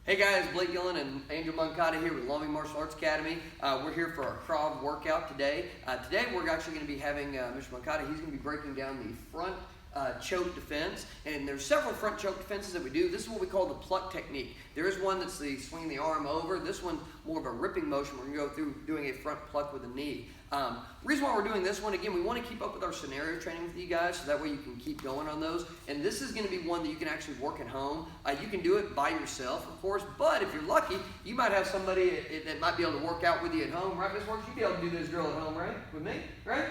Hey guys, Blake Gillen and Angel Moncada here with Loving Martial Arts Academy. We're here for our Krav workout today. Today we're actually going to be having Mr. Moncada. He's going to be breaking down the front choke defense, and there's several front choke defenses that we do. This is what we call the pluck technique. There is one that's the swinging the arm over. This one more of a ripping motion. We're going to go through doing a front pluck with a knee. Reason why we're doing this one, again, we want to keep up with our scenario training with you guys, so that way you can keep going on those. And this is going to be one that you can actually work at home. You can do it by yourself, of course, but if you're lucky, you might have somebody that might be able to work out with you at home, right, Ms. Works? You'd be able to do this drill at home, right? With me, right?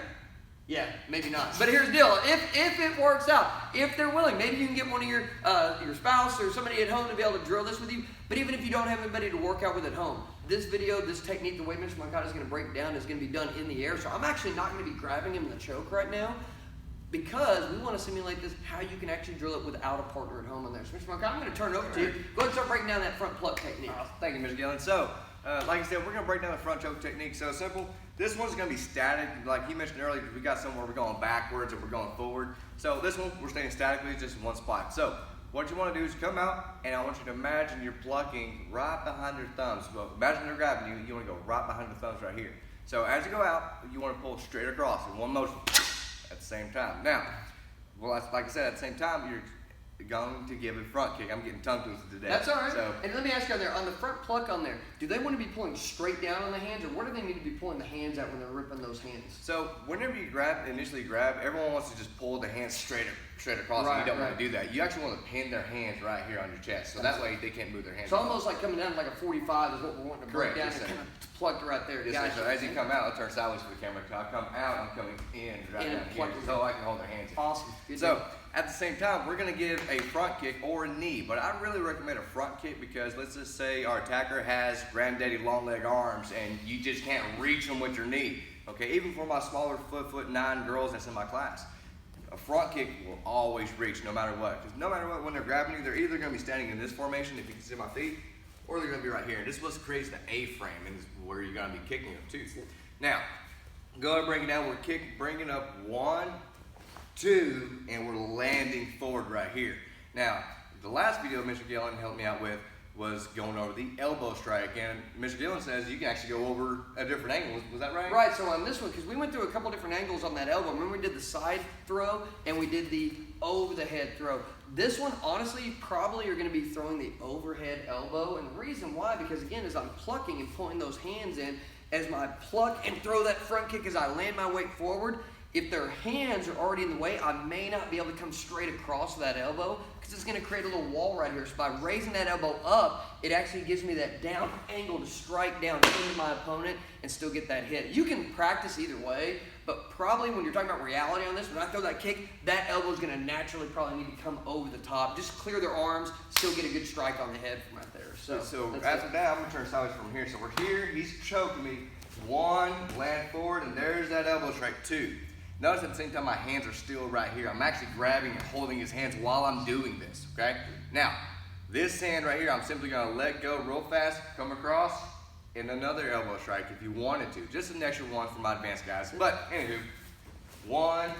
Yeah, maybe not. But here's the deal: if it works out, if they're willing, maybe you can get one of your spouse or somebody at home to be able to drill this with you. But even if you don't have anybody to work out with at home, this video, this technique, the way Mr. Moncada is going to break it down is going to be done in the air. So I'm actually not going to be grabbing him in the choke right now, because we want to simulate this, how you can actually drill it without a partner at home in there. So Mr. Moncada, I'm going to turn it over to you. Go ahead and start breaking down that front pluck technique. Thank you, Mr. Gillen. So, like I said, we're going to break down the front choke technique. So simple. This one's going to be static. Like he mentioned earlier, we got some where we're going backwards and we're going forward. So this one, we're staying statically, just in one spot. So what you want to do is come out, and I want you to imagine you're plucking right behind your thumbs. Well, imagine they're grabbing you. You want to go right behind the thumbs right here. So as you go out, you want to pull straight across in one motion at the same time. Now, well, like I said, at the same time, you're going to give a front kick. I'm getting tongue twisted today. That's all right. So, and let me ask you on the front pluck on there, do they want to be pulling straight down on the hands, or where do they need to be pulling the hands out when they're ripping those hands? So whenever you initially grab, everyone wants to just pull the hands straight across, right, and you don't right. want to do that. You actually want to pin their hands right here on your chest, so that way they can't move their hands. So almost like coming down like a 45 is what we're wanting to break down, yes, and kind of plugged right there. Yes, so as you come out, I'll turn sideways for the camera. So I come out, I'm coming in right down here, so I can hold their hands in. Awesome. Good so deal. at the same time, we're going to give a front kick or a knee, but I really recommend a front kick because let's just say our attacker has granddaddy long leg arms and you just can't reach them with your knee. Okay, even for my smaller 4'9" girls that's in my class, a front kick will always reach no matter what. Because no matter what, when they're grabbing you, they're either going to be standing in this formation, if you can see my feet, or they're going to be right here. And this is what creates the A-frame, and this is where you're going to be kicking them too. Now, go ahead and bring it down. We're bringing up 1, 2, and we're landing forward right here. Now, the last video Mr. Gillen helped me out with was going over the elbow strike, and Mr. Gillen says you can actually go over a different angle. Was that right? Right, so on this one, because we went through a couple different angles on that elbow. Remember we did the side throw, and we did the over the head throw. This one, honestly, you probably are going to be throwing the overhead elbow, and the reason why, because again, as I'm plucking and pulling those hands in, as my pluck and throw that front kick as I land my weight forward, if their hands are already in the way, I may not be able to come straight across that elbow, because it's going to create a little wall right here. So by raising that elbow up, it actually gives me that down angle to strike down into my opponent and still get that hit. You can practice either way, but probably when you're talking about reality on this, when I throw that kick, that elbow is going to naturally probably need to come over the top. Just clear their arms, still get a good strike on the head from right there. So after that, I'm going to turn sideways from here. So we're here, he's choking me. 1, land forward, and there's that elbow strike. 2. Notice at the same time my hands are still right here. I'm actually grabbing and holding his hands while I'm doing this, okay? Now, this hand right here, I'm simply gonna let go real fast, come across, and another elbow strike if you wanted to. Just an extra one for my advanced guys. But anywho, 1,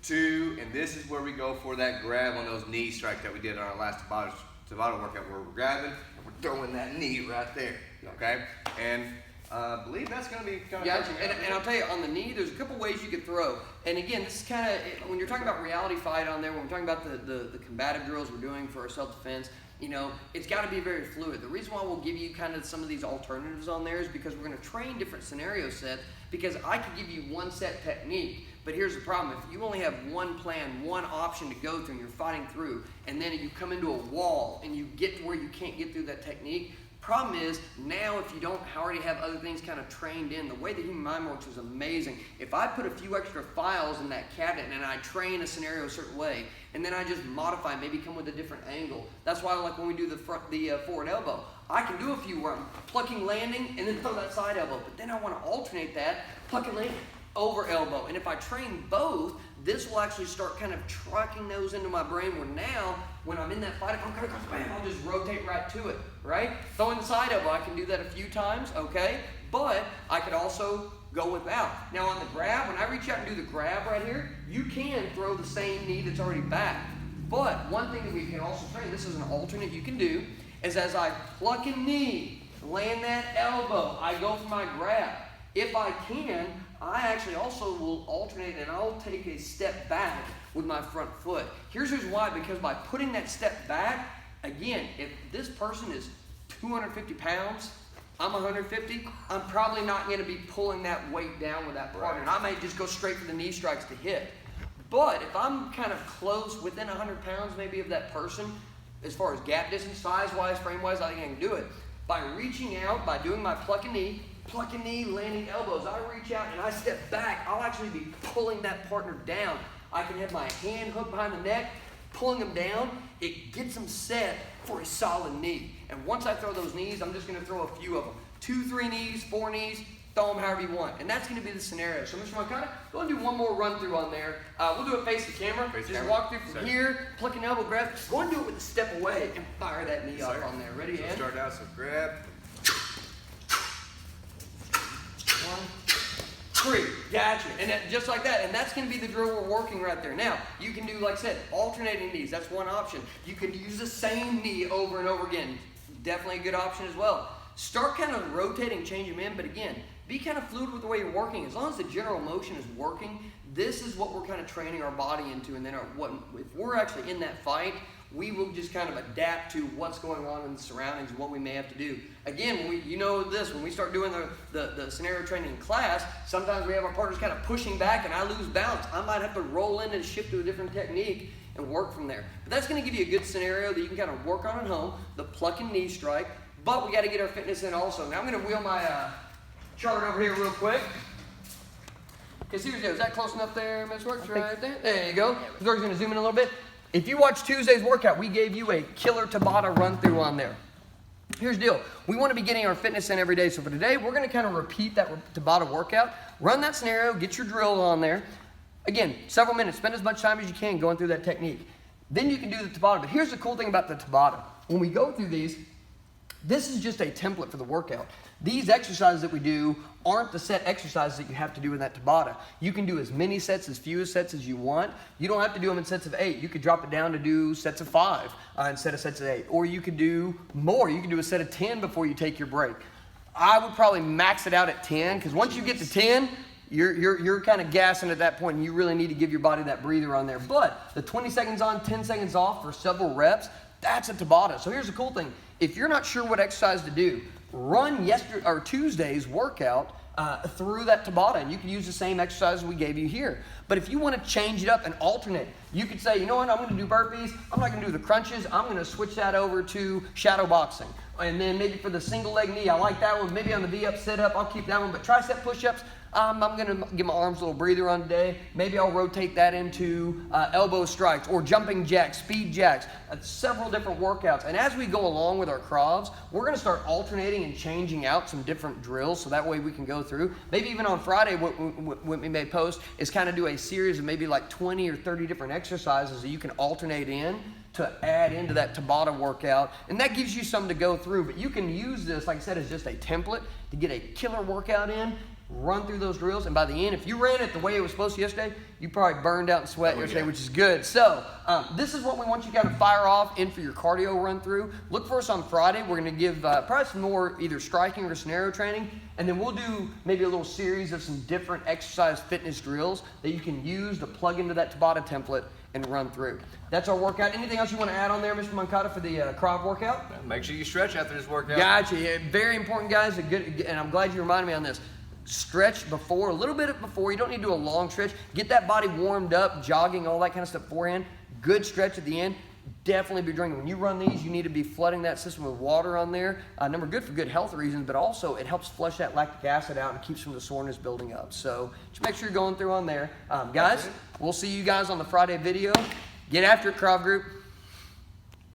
2, and this is where we go for that grab on those knee strikes that we did on our last Tabata workout, where we're grabbing and we're throwing that knee right there, okay? And I believe that's going to be kind of... Yeah, and I'll tell you, on the knee, there's a couple ways you could throw. And again, this is kind of, when you're talking about reality fight on there, when we're talking about the combative drills we're doing for our self-defense, you know, it's got to be very fluid. The reason why we'll give you kind of some of these alternatives on there is because we're going to train different scenario sets, because I could give you one set technique, but here's the problem. If you only have one plan, one option to go through, and you're fighting through, and then you come into a wall and you get to where you can't get through that technique, problem is, now if you don't already have other things kind of trained in, the way the human mind works is amazing. If I put a few extra files in that cabinet and I train a scenario a certain way, and then I just modify, maybe come with a different angle. That's why, like when we do the forward elbow, I can do a few where I'm plucking, landing, and then throw that side elbow. But then I want to alternate that, pluck and land, over elbow. And if I train both, this will actually start kind of tracking those into my brain, where now, when I'm in that fight, if I'm going to go, bam, I'll just rotate right to it, right? Throwing the side elbow, I can do that a few times, okay? But I could also go without. Now on the grab, when I reach out and do the grab right here, you can throw the same knee that's already back. But one thing that we can also train, this is an alternate you can do, is as I pluck a knee, land that elbow, I go for my grab. If I can, I actually also will alternate and I'll take a step back with my front foot. Here's why, because by putting that step back, again, if this person is 250 pounds, I'm 150, I'm probably not going to be pulling that weight down with that partner. And I may just go straight for the knee strikes to hit. But if I'm kind of close, within 100 pounds maybe of that person, as far as gap distance, size-wise, frame-wise, I think I can do it. By reaching out, by doing my pluck and knee, landing elbows, I reach out and I step back, I'll actually be pulling that partner down. I can have my hand hooked behind the neck, pulling them down. It gets them set for a solid knee. And once I throw those knees, I'm just going to throw a few of them. 2, 3 knees, 4 knees, throw them however you want. And that's going to be the scenario. So Mr. Moncada, go and do one more run through on there. We'll do it face the camera. Just walk through from here, pluck an elbow, grab. Go and do it with a step away and fire that knee up on there. Ready, and start out, so grab. 1, 3, gotcha. And just like that, and that's going to be the drill we're working right there. Now, you can do, like I said, alternating knees. That's one option. You can use the same knee over and over again. Definitely a good option as well. Start kind of rotating, change them in, but again, be kind of fluid with the way you're working. As long as the general motion is working, this is what we're kind of training our body into, and then if we're actually in that fight, we will just kind of adapt to what's going on in the surroundings and what we may have to do. Again, when we start doing the scenario training in class, sometimes we have our partners kind of pushing back and I lose balance. I might have to roll in and shift to a different technique and work from there. But that's going to give you a good scenario that you can kind of work on at home, the pluck and knee strike, but we got to get our fitness in also. Now I'm going to wheel my chart over here real quick. Okay, seriously, is that close enough there, Ms. Works? Right there? There you go. We're going to zoom in a little bit. If you watch Tuesday's workout, we gave you a killer Tabata run through on there. Here's the deal. We want to be getting our fitness in every day. So for today, we're going to kind of repeat that Tabata workout. Run that scenario, get your drill on there. Again, several minutes. Spend as much time as you can going through that technique. Then you can do the Tabata. But here's the cool thing about the Tabata. When we go through these, this is just a template for the workout. These exercises that we do aren't the set exercises that you have to do in that Tabata. You can do as many sets, as few sets as you want. You don't have to do them in sets of 8. You could drop it down to do sets of 5 instead of sets of 8. Or you could do more. You could do a set of 10 before you take your break. I would probably max it out at 10, because once you get to 10, you're kind of gassing at that point, and you really need to give your body that breather on there. But the 20 seconds on, 10 seconds off for several reps, that's a Tabata. So here's the cool thing. If you're not sure what exercise to do, run Tuesday's workout through that Tabata, and you can use the same exercises we gave you here. But if you want to change it up and alternate, you could say, you know what, I'm going to do burpees. I'm not going to do the crunches. I'm going to switch that over to shadow boxing. And then maybe for the single leg knee, I like that one. Maybe on the V-up, sit-up, I'll keep that one. But tricep push-ups, I'm going to give my arms a little breather on today. Maybe I'll rotate that into elbow strikes or jumping jacks, speed jacks, several different workouts. And as we go along with our Kravs, we're going to start alternating and changing out some different drills so that way we can go through. Maybe even on Friday, what we may post is kind of do a series of maybe like 20 or 30 different exercises that you can alternate in to add into that Tabata workout, and that gives you something to go through. But you can use this, like I said, as just a template to get a killer workout in, run through those drills, and by the end, if you ran it the way it was supposed to yesterday, you probably burned out and sweat yesterday, which is good. So this is what we want you to kind of fire off in for your cardio run through. Look for us on Friday. We're going to give probably some more either striking or scenario training, and then we'll do maybe a little series of some different exercise fitness drills that you can use to plug into that Tabata template and run through. That's our workout. Anything else you want to add on there, Mr. Moncada, for the Krav workout? Make sure you stretch after this workout. Gotcha. Yeah, very important, guys. And I'm glad you reminded me on this. Stretch before, a little bit before. You don't need to do a long stretch. Get that body warmed up, jogging, all that kind of stuff beforehand. Good stretch at the end. Definitely be drinking. When you run these, you need to be flooding that system with water on there. Number good for good health reasons, but also it helps flush that lactic acid out and keeps from the soreness building up. So just make sure you're going through on there. Guys, we'll see you guys on the Friday video. Get after it, Krav group.